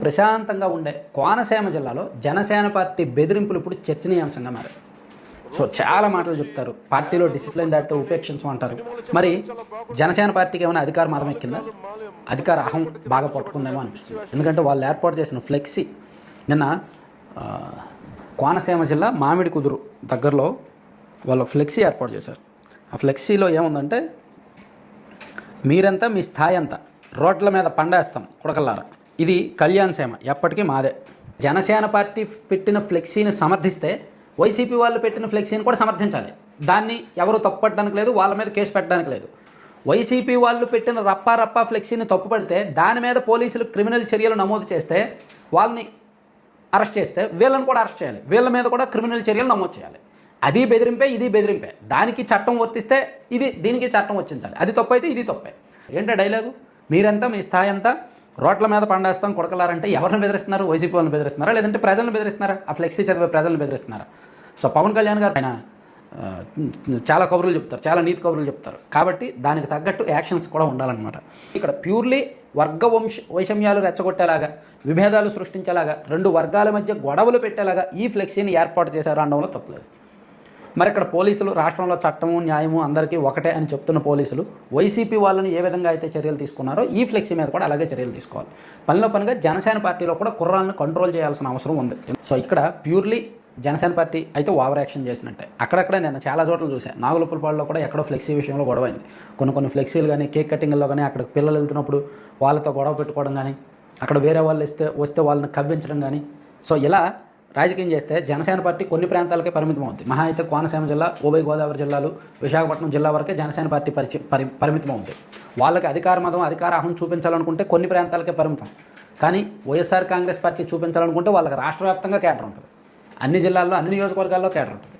ప్రశాంతంగా ఉండే కోనసీమ జిల్లాలో జనసేన పార్టీ బెదిరింపులు ఇప్పుడు చర్చనీయాంశంగా మారాయి. సో చాలా మాటలు చెప్తారు, పార్టీలో డిసిప్లిన్ దాటితే ఉపేక్షించమంటారు. మరి జనసేన పార్టీకి ఏమైనా అధికార మదం ఎక్కిందా? అధికార అహం బాగా పట్టుకుందేమో అనిపిస్తుంది. ఎందుకంటే వాళ్ళు ఏర్పాటు చేసిన ఫ్లెక్సీ నిన్న కోనసీమ జిల్లా మామిడి కుదురు దగ్గరలో వాళ్ళు ఫ్లెక్సీ ఏర్పాటు చేశారు. ఆ ఫ్లెక్సీలో ఏముందంటే, మీరంతా మీ స్థాయి అంతా రోడ్ల మీద పండేస్తాం కొడకల్లారా, ఇది కళ్యాణ్ సీమ ఎప్పటికీ మాదే. జనసేన పార్టీ పెట్టిన ఫ్లెక్సీని సమర్థిస్తే వైసీపీ వాళ్ళు పెట్టిన ఫ్లెక్సీని కూడా సమర్థించాలి. దాన్ని ఎవరు తప్పుపట్టడానికి లేదు, వాళ్ళ మీద కేసు పెట్టడానికి లేదు. వైసీపీ వాళ్ళు పెట్టిన రప్పా ఫ్లెక్సీని తప్పుపడితే దాని మీద పోలీసులు క్రిమినల్ చర్యలు నమోదు చేస్తే వాళ్ళని అరెస్ట్ చేస్తే వీళ్ళని కూడా అరెస్ట్ చేయాలి, వీళ్ళ మీద కూడా క్రిమినల్ చర్యలు నమోదు చేయాలి. అది బెదిరింపే, ఇది బెదిరింపే. దానికి చట్టం వర్తిస్తే దీనికి చట్టం వర్తించాలి. అది తప్పు అయితే ఇది తప్పే. ఏంటో డైలాగు, మీరంతా మీ స్థాయి అంతా రోడ్ల మీద పండేస్తాం కొడకలారంటే ఎవరిని బెదిరిస్తున్నారు? వైసీపీ వాళ్ళని బెదిరిస్తున్నారా, లేదంటే ప్రజలను బెదిరిస్తున్నారా? ఆ ఫ్లెక్సీ చదివే ప్రజలను బెదిరిస్తున్నారా? సో పవన్ కళ్యాణ్ గారు ఆయన చాలా కబుర్లు చెప్తారు, చాలా నీతి కబుర్లు చెప్తారు. కాబట్టి దానికి తగ్గట్టు యాక్షన్స్ కూడా ఉండాలన్నమాట. ఇక్కడ ప్యూర్లీ వర్గ వైషమ్యాలు రెచ్చగొట్టేలాగా, విభేదాలు సృష్టించేలాగా, రెండు వర్గాల మధ్య గొడవలు పెట్టేలాగా ఈ ఫ్లెక్సీని ఏర్పాటు చేశారు అనడంలో తప్పులేదు. మరి ఇక్కడ పోలీసులు రాష్ట్రంలో చట్టము న్యాయము అందరికీ ఒకటే అని చెప్తున్న పోలీసులు వైసీపీ వాళ్ళని ఏ విధంగా అయితే చర్యలు తీసుకున్నారో ఈ ఫ్లెక్సీ మీద కూడా అలాగే చర్యలు తీసుకోవాలి. పనిగా జనసేన పార్టీలో కూడా కుర్రాలను కంట్రోల్ చేయాల్సిన అవసరం ఉంది. సో ఇక్కడ ప్యూర్లీ జనసేన పార్టీ అయితే ఓవర్ యాక్షన్ చేసినట్టే. అక్కడక్కడ నేను చాలా చోట్ల చూశాను, నాగులపులపాడులో కూడా ఎక్కడో ఫ్లెక్సీ విషయంలో గొడవైంది. కొన్ని ఫ్లెక్సీలు కానీ కేక్ కటింగ్లో కానీ అక్కడ పిల్లలు వెళ్తున్నప్పుడు వాళ్ళతో గొడవ పెట్టుకోవడం కానీ, అక్కడ వేరే వాళ్ళు వస్తే వాళ్ళని కవ్వించడం కానీ. సో ఇలా రాజకీయం చేస్తే జనసేన పార్టీ కొన్ని ప్రాంతాలకే పరిమితం అవుతుంది. మహా అయితే కోనసీమ జిల్లా, ఉభయ గోదావరి జిల్లాలు, విశాఖపట్నం జిల్లా వరకే జనసేన పార్టీ పరిమితం అవుతుంది. వాళ్ళకి అధికార మతం, అధికార అహం చూపించాలనుకుంటే కొన్ని ప్రాంతాలకే పరిమితం. కానీ వైఎస్ఆర్ కాంగ్రెస్ పార్టీ చూపించాలనుకుంటే వాళ్ళకి రాష్ట్ర వ్యాప్తంగా కేటర్ ఉంటుంది. అన్ని జిల్లాల్లో, అన్ని నియోజకవర్గాల్లో కేటర్ ఉంటుంది.